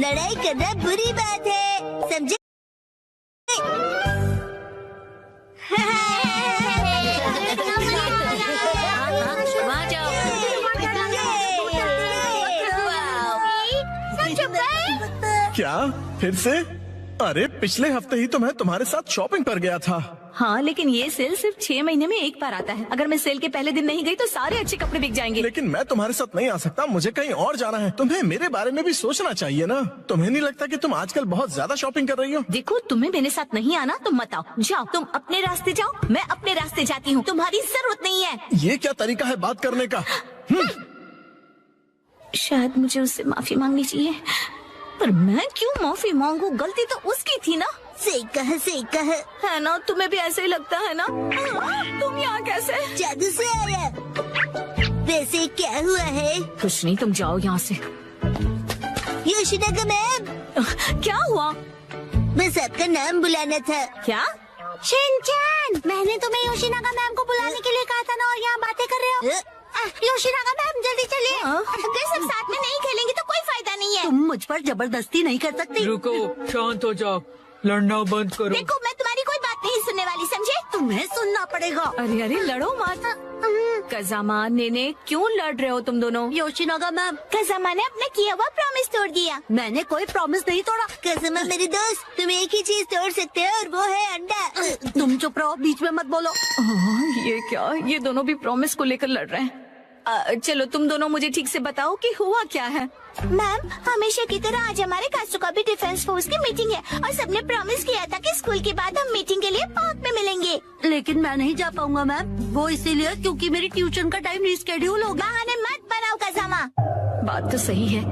लड़ाई करना बुरी बात है, समझे? वहाँ जाओ। क्या फिर से? अरे पिछले हफ्ते ही तो मैं तुम्हारे साथ शॉपिंग पर गया था। हाँ, लेकिन ये सेल सिर्फ 6 महीने में एक बार आता है। अगर मैं सेल के पहले दिन नहीं गई तो सारे अच्छे कपड़े बिक जाएंगे। लेकिन मैं तुम्हारे साथ नहीं आ सकता, मुझे कहीं और जाना है। तुम्हें मेरे बारे में भी सोचना चाहिए ना। तुम्हें नहीं लगता कि तुम आजकल बहुत ज्यादा शॉपिंग कर रही हो? देखो, तुम्हें मेरे साथ नहीं आना तो मत आओ। जाओ, तुम अपने रास्ते जाओ, मैं अपने रास्ते जाती हूँ। तुम्हारी जरूरत नहीं है। ये क्या तरीका है बात करने का? शायद मुझे उससे माफी मांगनी चाहिए, पर मैं क्यों माफी मांगू? गलती तो उसकी थी ना। सही कहा है ना? तुम्हें भी ऐसे ही लगता है ना? तुम यहाँ कैसे? जादू से आया। वैसे क्या हुआ है? कुछ नहीं, तुम जाओ यहाँ से। योशिनागा मैम, क्या हुआ? बस आपका नाम बुलाना था। क्या? शिनचैन, मैंने तुम्हें योशिनागा मैम को बुलाने के लिए कहा था ना, और यहाँ बातें कर रहे हो। योशिनागा मैम जल्दी चलिए। अगर सब साथ में नहीं खेलेंगे तो कोई फायदा नहीं है। तुम मुझ पर जबरदस्ती नहीं कर सकती। रुको, शांत हो जाओ, लड़ना बंद करो। देखो, मैं तुम्हारी कोई बात नहीं सुनने वाली, समझे? तुम्हें सुनना पड़ेगा। अरे अरे, लड़ो मत। कज़ामा, नेने, क्यों लड़ रहे हो तुम दोनों? योशिनागा मैम, कज़ामा ने अपना किया हुआ प्रॉमिस तोड़ दिया। मैंने कोई प्रॉमिस नहीं तोड़ा। कज़ामा मेरी दोस्त, तुम एक ही चीज तोड़ सकते हो और वो है अंडा। तुम चुप रहो, बीच में मत बोलो। ये क्या? ये दोनों भी प्रॉमिस को लेकर लड़ रहे हैं। चलो, तुम दोनों मुझे ठीक से बताओ कि हुआ क्या है। मैम, हमेशा की तरह आज हमारे कासुकाबे डिफेंस फोर्स की मीटिंग है और सबने प्रॉमिस किया था कि स्कूल के बाद हम मीटिंग के लिए पार्क में मिलेंगे। लेकिन मैं नहीं जा पाऊंगा मैम। वो इसीलिए क्योंकि मेरी ट्यूशन का टाइम रिस्केड्यूल हो गया। बहाने मत बनाओ कज़ामा। बात तो सही है।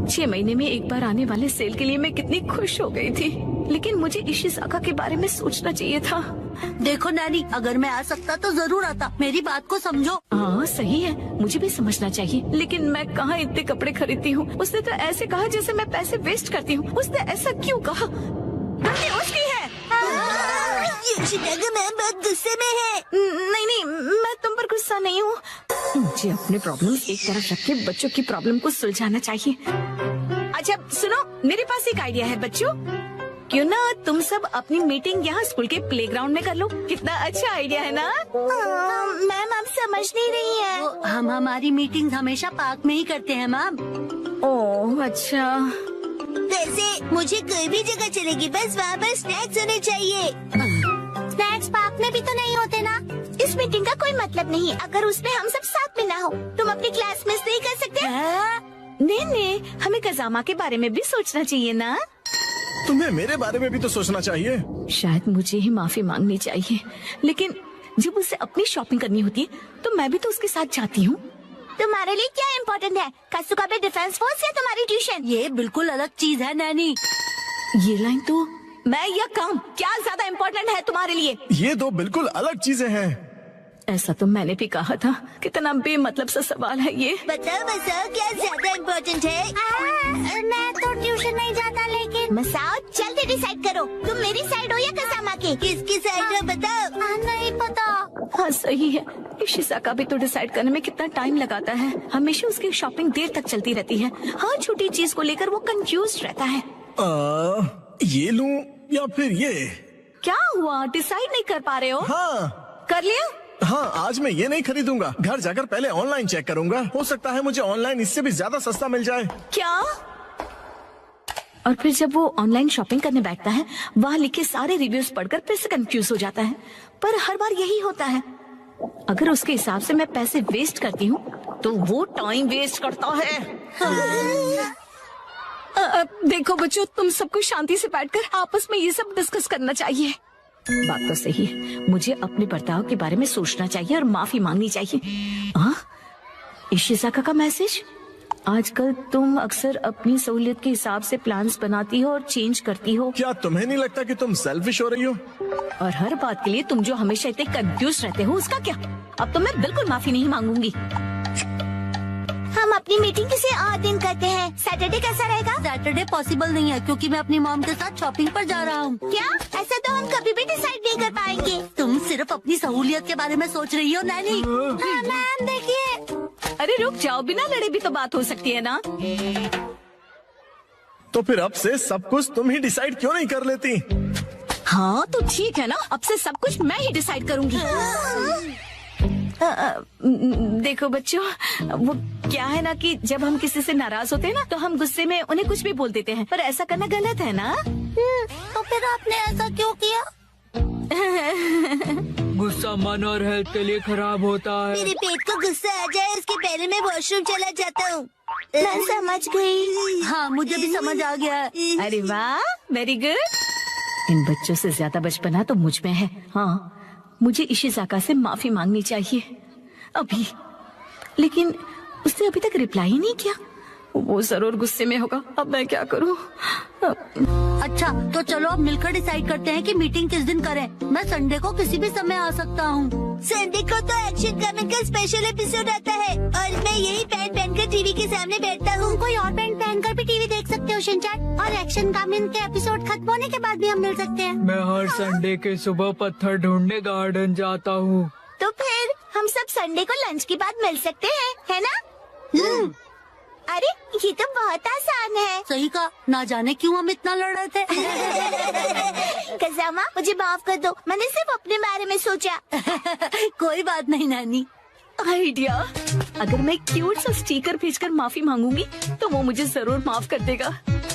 6 महीने में एक बार आने वाले सेल के लिए मैं कितनी खुश हो गई थी, लेकिन मुझे इशिज़ाका के बारे में सोचना चाहिए था। देखो नैनी, अगर मैं आ सकता तो जरूर आता। मेरी बात को समझो। हाँ सही है, मुझे भी समझना चाहिए, लेकिन मैं कहाँ इतने कपड़े खरीदती हूँ। उसने तो ऐसे कहा जैसे मैं पैसे वेस्ट करती हूँ। उसने ऐसा क्यों कहा? गलती उसकी है। योशिनागा मैम बहुत गुस्से में है। नहीं नहीं, मैं तुम पर गुस्सा नहीं हूँ। मुझे अपने प्रॉब्लम एक तरफ रख के बच्चों की प्रॉब्लम को सुलझाना चाहिए। अच्छा सुनो, मेरे पास एक आइडिया है बच्चों। क्यों ना तुम सब अपनी मीटिंग यहाँ स्कूल के प्लेग्राउंड में कर लो। कितना अच्छा आइडिया है ना? मैम, आप समझ नहीं रही है। हम हमारी मीटिंग हमेशा पार्क में ही करते हैं मैम। ओह अच्छा। वैसे मुझे कोई भी जगह चलेगी, बस वहाँ पर स्नैक्स होने चाहिए। स्नैक्स पार्क में भी तो नहीं होते ना। इस मीटिंग का कोई मतलब नहीं है अगर उसमें हम सब साथ में ना हो। तुम अपनी क्लास मिस नहीं कर सकते? नहीं, हमें कज़ामा के बारे में भी सोचना चाहिए ना। तुम्हें मेरे बारे में भी तो सोचना चाहिए। शायद मुझे ही माफी मांगनी चाहिए, लेकिन जब उसे अपनी शॉपिंग करनी होती है तो मैं भी तो उसके साथ जाती हूँ। तुम्हारे लिए क्या इम्पोर्टेंट है, कासुकाबे डिफेंस फोर्स या तुम्हारी ट्यूशन? ये बिल्कुल अलग चीज है नैनी। ये लाइन तो मैं या काम, क्या ज्यादा इम्पोर्टेंट है तुम्हारे लिए? ये दो बिल्कुल अलग चीजें हैं। ऐसा तो मैंने भी कहा था। कितना बेमतलब सा सवाल है ये। बताओ क्या ज्यादा इम्पोर्टेंट है? मैं तो ट्यूशन नहीं जाता, लेकिन मसाओ जल्दी डिसाइड करो, तुम मेरी साइड हो या कज़ामा की? किसकी साइड हो बताओ। नहीं पता। हाँ सही है, इशिज़ाका भी तो डिसाइड करने में कितना टाइम लगाता है। हमेशा उसकी शॉपिंग देर तक चलती रहती है। हर छोटी चीज को लेकर वो कंफ्यूज रहता है। ये लूं या फिर ये? क्या हुआ, डिसाइड नहीं कर पा रहे हो? हाँ कर लिया? हाँ, आज मैं ये नहीं खरीदूंगा। घर जाकर पहले ऑनलाइन चेक करूंगा। हो सकता है मुझे ऑनलाइन इससे भी ज्यादा सस्ता मिल जाए। क्या? और फिर जब वो ऑनलाइन शॉपिंग करने बैठता है, वहाँ लिखे सारे रिव्यूज पढ़कर फिर से कंफ्यूज हो जाता है। पर हर बार यही होता है। अगर उसके हिसाब से मैं पैसे वेस्ट करती हूँ तो वो टाइम वेस्ट करता है। देखो बच्चों, तुम सबको शांति से बैठकर आपस में ये सब डिस्कस करना चाहिए। बात तो सही है, मुझे अपने बर्ताव के बारे में सोचना चाहिए और माफी मांगनी चाहिए। इशिज़ाका का मैसेज। आजकल तुम अक्सर अपनी सहूलियत के हिसाब से प्लान्स बनाती हो और चेंज करती हो। क्या तुम्हें नहीं लगता कि तुम सेल्फिश हो रही हो? और हर बात के लिए तुम जो हमेशा इतने कंफ्यूज रहते हो, उसका क्या? अब तो मैं बिल्कुल माफी नहीं मांगूंगी। हम अपनी मीटिंग किसी और दिन करते हैं। सैटरडे कैसा रहेगा? सैटरडे पॉसिबल नहीं है क्योंकि मैं अपनी मॉम के साथ शॉपिंग पर जा रहा हूँ। क्या? ऐसा तो हम कभी भी डिसाइड नहीं कर पाएंगे। तुम सिर्फ अपनी सहूलियत के बारे में सोच रही हो नैनी। मैम देखिए। अरे रुक जाओ, बिना लड़े भी तो बात हो सकती है ना। तो फिर अब से सब कुछ तुम ही डिसाइड क्यों नहीं कर लेती? हाँ तो ठीक है ना, अब से सब कुछ मैं ही डिसाइड करूंगी। देखो बच्चों, वो क्या है ना कि जब हम किसी से नाराज होते हैं ना तो हम गुस्से में उन्हें कुछ भी बोल देते हैं, पर ऐसा करना गलत है ना। तो फिर आपने ऐसा क्यों किया? गुस्सा मन और हेल्थ के लिए खराब होता है। मेरे पेट को गुस्सा आ जाए उसके पहले मैं वॉशरूम चला जाता हूँ। मैं समझ गई। हाँ, मुझे भी समझ आ गया है। अरे वाह, वेरी गुड। इन बच्चों से ज्यादा बचपना तो मुझ में है। हाँ, मुझे इशिज़ाका से माफी मांगनी चाहिए अभी, लेकिन उसने अभी तक रिप्लाई ही नहीं किया। वो जरूर गुस्से में होगा। अब मैं क्या करूं? अच्छा, तो चलो अब मिलकर डिसाइड करते हैं कि मीटिंग किस दिन करें। मैं संडे को किसी भी समय आ सकता हूँ। संडे को तो एक्शन कमेंट का स्पेशल एपिसोड आता है और मैं यही पैंट पहनकर टीवी के सामने बैठता हूँ। कोई और पैंट पहनकर भी टीवी देख सकते हो शिनचैन, और एक्शन कमेंट के एपिसोड खत्म होने के बाद भी हम मिल सकते हैं। मैं हर संडे के सुबह पत्थर ढूंढने गार्डन जाता हूँ। तो फिर हम सब संडे को लंच के बाद मिल सकते हैं, है ना? अरे ये तो बहुत आसान है। सही कहा, ना जाने क्यों हम इतना लड़ रहे थे। कज़ामा, मुझे माफ कर दो, मैंने सिर्फ अपने बारे में सोचा। कोई बात नहीं नानी। आइडिया, अगर मैं क्यूट सा स्टिकर भेजकर माफी मांगूंगी तो वो मुझे जरूर माफ कर देगा।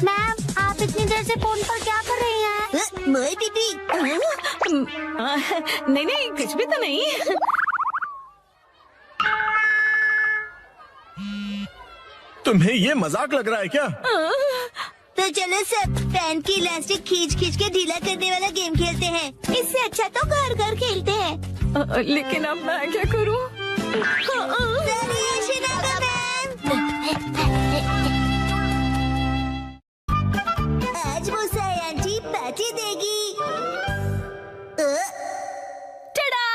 मैम, आप इतनी देर से फोन पर क्या कर रही हैं? मोए दीदी। नहीं नहीं, कुछ भी तो नहीं। तुम्हें ये मजाक लग रहा है क्या? तो चलो सब फैन की इलास्टिक खींच खींच के ढीला करने वाला गेम खेलते हैं। इससे अच्छा तो घर घर खेलते हैं। लेकिन अब मैं क्या करूं? आज मुसाई आंटी पार्टी देगी। टडा,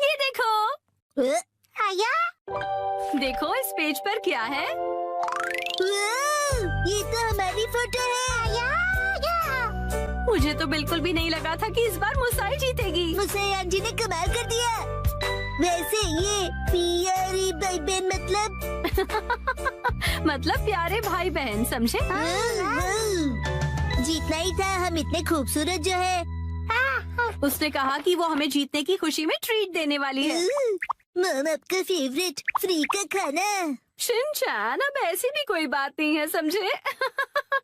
ये देखो। आया? देखो इस पेज पर क्या है। ये तो हमारी फोटो है। मुझे तो बिल्कुल भी नहीं लगा था कि इस बार मुसाई जीतेगी। मुसाई आंटी ने कमाल कर दिया। वैसे ये प्यारी भाई बहन मतलब प्यारे भाई बहन, समझे? जीतना ही था, हम इतने खूबसूरत जो है। उसने कहा कि वो हमें जीतने की खुशी में ट्रीट देने वाली है। मम, आपका फेवरेट फ्री का खाना। शिनचैन, अब ऐसी भी कोई बात नहीं है, समझे?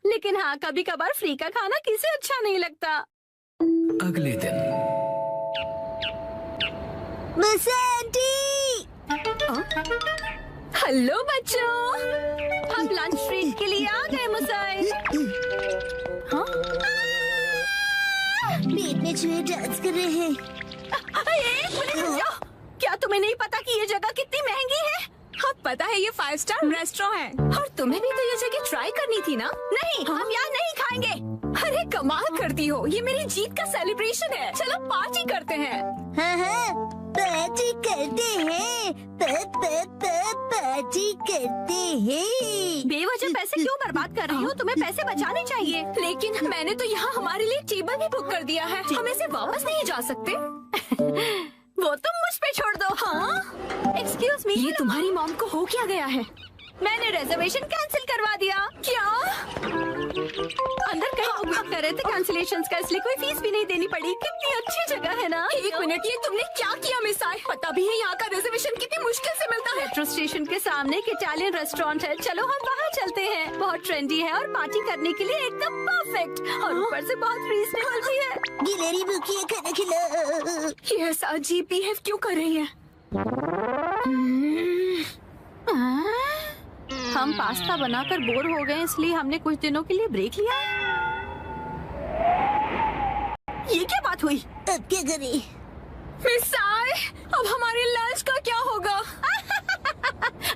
लेकिन हाँ, कभी कभार फ्री का खाना किसे अच्छा नहीं लगता। अगले दिन मुसाई आंटी। हेलो बच्चों, हम लंच ट्रीट के लिए आ गए। मुसाई, हाँ? पेट में चूहे डांस कर रहे हैं। क्या तुम्हें नहीं पता कि ये जगह कितनी महंगी है? हाँ पता है, ये 5 स्टार रेस्टोरेंट है और तुम्हें भी तो ये जगह ट्राई करनी थी ना। नहीं, हम यहाँ नहीं खाएंगे। अरे कमाल करती हो, ये मेरी जीत का सेलिब्रेशन है। चलो पार्टी करते हैं। हाँ, पार्टी करते हैं। पार्टी करते हैं। बेवजह पैसे क्यों बर्बाद कर रही हो? तुम्हें पैसे बचाने चाहिए। लेकिन मैंने तो यहाँ हमारे लिए टेबल भी बुक कर दिया है, हम इसे वापस नहीं जा सकते। वो तुम मुझ पे छोड़ दो। हाँ, एक्सक्यूज मी, ये तुम्हारी मॉम को हो क्या गया है? मैंने रिजर्वेशन कैंसिल करवा दिया। क्या? अंदर कहीं बुक कर रहे थे कैंसिलेशंस का, इसलिए कोई फीस भी नहीं देनी पड़ी। कितनी अच्छी जगह है ना। एक मिनट, ये तुमने क्या किया मिसाई? पता भी है यहाँ का रिजर्वेशन कितनी मुश्किल से मिलता है। मेट्रो स्टेशन के सामने एक इटालियन रेस्टोरेंट है, चलो हम वहाँ चलते हैं। बहुत ट्रेंडी है और पार्टी करने के लिए एकदम परफेक्ट, और ऊपर से बहुत रीजनेबल भी है। गिलहरी भूखी है, खाना खिला। ये ऐसा अजीब बिहेव क्यों कर रही है? हम पास्ता बनाकर बोर हो गए, इसलिए हमने कुछ दिनों के लिए ब्रेक लिया। ये क्या बात हुई? अब क्या करें? मिसाई, अब हमारे लंच का क्या होगा?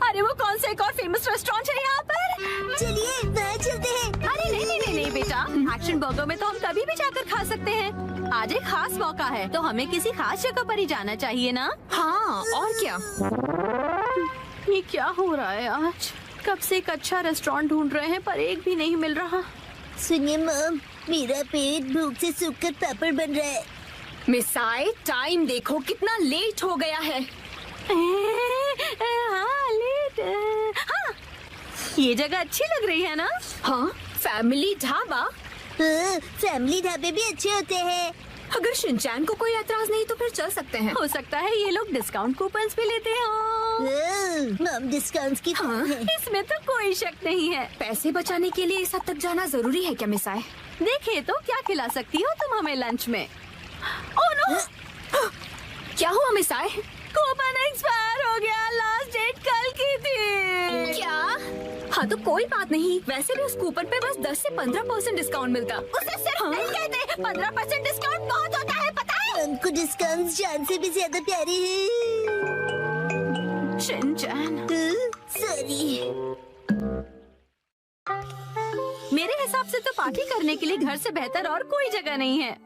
अरे वो कौन सा एक और फेमस रेस्टोरेंट है यहाँ पर? चलिए वहाँ चलते हैं। अरे नहीं बेटा, एक्शन बर्गर में तो हम कभी भी जाकर खा सकते हैं। आज एक खास मौका है, तो हमें किसी खास जगह पर ही जाना चाहिए ना? हाँ, और क्या? ये क्या हो रहा है आज? कब से एक अच्छा रेस्टोरेंट ढूंढ रहे हैं पर एक भी नहीं मिल रहा। सुनिए मम, मेरा पेट भूख से सूखकर पापड़ बन रहा है। मिसाई, टाइम देखो कितना लेट हो गया है। हाँ, लेट। हाँ, ये जगह अच्छी लग रही है ना? हाँ, फैमिली ढाबा? फैमिली ढाबे भी अच्छे होते हैं। अगर शिनचैन को कोई एतराज नहीं तो फिर चल सकते हैं। हो सकता है ये लोग डिस्काउंट कूपन्स भी लेते हो। मम डिस्काउंट्स की हाँ, इसमें तो कोई शक नहीं है। पैसे बचाने के लिए इस हद तक जाना जरूरी है क्या मिसाए? देखिए तो क्या खिला सकती हो तुम हमें लंच में? Oh no! क्या हुआ मिसाए? कूपन एक्सपायर हो गया। लास्ट डेट कल की थी। क्या? हाँ तो कोई बात नहीं। वैसे भी उस कूपन पे बस 10 से 15% डिस्काउंट मिलता। उसे सिर्फ नहीं कहते 15% डिस्काउंट बहुत होता है, पता है? हमको डिस्काउंट जान से भी ज्यादा प्यारे हैं। Shinchan, sorry. मेरे हिसाब से तो पार्टी करने के लिए घर से बेहतर और कोई जगह नहीं है।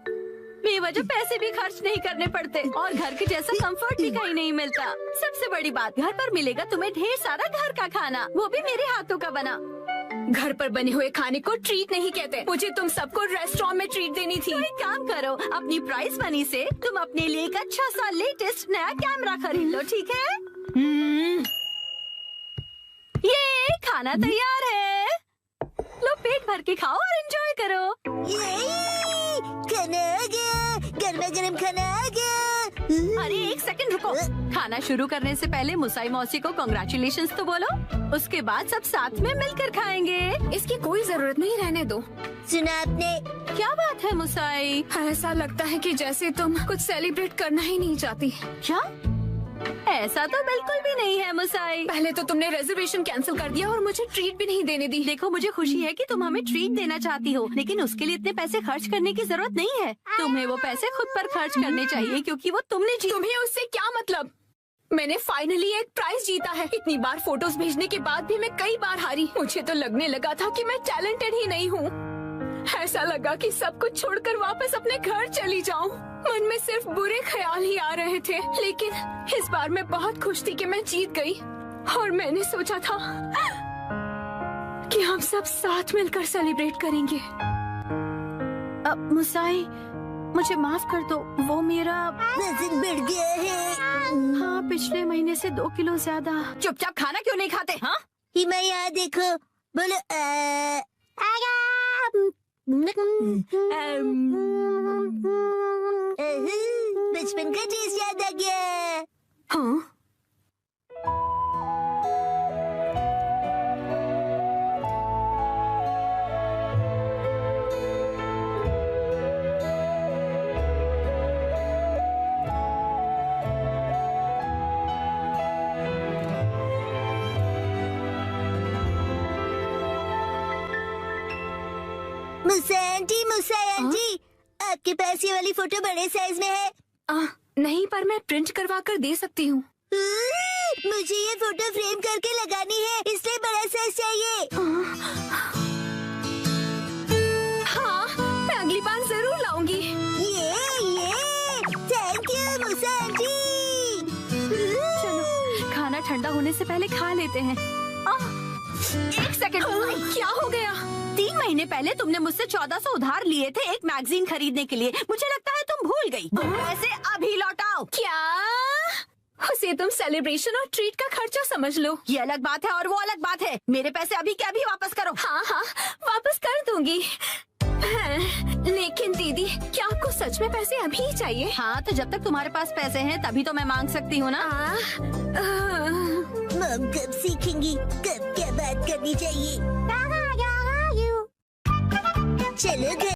बेवजह पैसे भी खर्च नहीं करने पड़ते और घर के जैसा कंफर्ट भी कहीं नहीं मिलता। सबसे बड़ी बात, घर पर मिलेगा तुम्हें ढेर सारा घर का खाना, वो भी मेरे हाथों का बना। घर पर बने हुए खाने को ट्रीट नहीं कहते। मुझे तुम सबको रेस्टोरेंट में ट्रीट देनी थी। तो एक काम करो, अपनी प्राइस मनी से तुम अपने लिए एक अच्छा सा लेटेस्ट नया कैमरा खरीद लो, ठीक है? ये खाना तैयार है, लो पेट भर के खाओ और एंजॉय करो। खाना आ गया, गर्मा गर्म खाना आ गया। अरे एक सेकंड रुको। खाना शुरू करने से पहले मुसाई मौसी को कांग्रेचुलेशंस तो बोलो, उसके बाद सब साथ में मिलकर खाएंगे। इसकी कोई जरूरत नहीं, रहने दो। सुना आपने? क्या बात है मुसाई? ऐसा लगता है कि जैसे तुम कुछ सेलिब्रेट करना ही नहीं चाहती। क्या? ऐसा तो बिल्कुल भी नहीं है मुसाई। पहले तो तुमने रिजर्वेशन कैंसिल कर दिया और मुझे ट्रीट भी नहीं देने दी। देखो मुझे खुशी है कि तुम हमें ट्रीट देना चाहती हो, लेकिन उसके लिए इतने पैसे खर्च करने की जरूरत नहीं है। तुम्हें वो पैसे खुद पर खर्च करने चाहिए क्योंकि वो तुमने तुम्हें उससे क्या मतलब? मैंने फाइनली एक प्राइज जीता है। इतनी बार फोटोज भेजने के बाद भी मैं कई बार हारी। मुझे तो लगने लगा था कि मैं टैलेंटेड ही नहीं हूँ। ऐसा लगा कि सब कुछ छोड़कर वापस अपने घर चली जाऊं। मन में सिर्फ बुरे ख्याल ही आ रहे थे, लेकिन इस बार मैं बहुत खुश थी कि मैं जीत गई। और मैंने सोचा था कि हम सब साथ मिलकर सेलिब्रेट करेंगे। अब मुसाई, मुझे माफ कर दो, वो मेरा वजन बढ़ गया है। हाँ, पिछले महीने से 2 किलो ज्यादा। चुपचाप खाना क्यों नहीं खाते? हाँ, हिमा यहाँ देखो, बोलो बचपन का टेस्ट याद आ गया। हाँ? मुसा आंटी, आपके पास ये वाली फोटो बड़े साइज में है? नहीं, पर मैं प्रिंट करवा कर दे सकती हूँ। मुझे ये फोटो फ्रेम करके लगानी है, इसलिए बड़ा साइज चाहिए। हाँ, मैं अगली बार जरूर लाऊंगी। ये थैंक यू मुसा आंटी। चलो, खाना ठंडा होने से पहले खा लेते हैं। एक सेकंड, क्या हो गया? 3 महीने पहले तुमने मुझसे 1400 उधार लिए थे एक मैगजीन खरीदने के लिए। मुझे लगता है तुम भूल गई। पैसे अभी लौटाओ। क्या? उसे तुम सेलिब्रेशन और ट्रीट का खर्चा समझ लो। ये अलग बात है और वो अलग बात है। मेरे पैसे अभी के अभी वापस करो। हाँ, वापस कर दूंगी। लेकिन दीदी, क्या आपको सच में पैसे अभी ही चाहिए? हाँ, तो जब तक तुम्हारे पास पैसे हैं तभी तो मैं मांग सकती हूँ ना। मम कब सीखेंगी कब क्या बात करनी चाहिए? चलो घर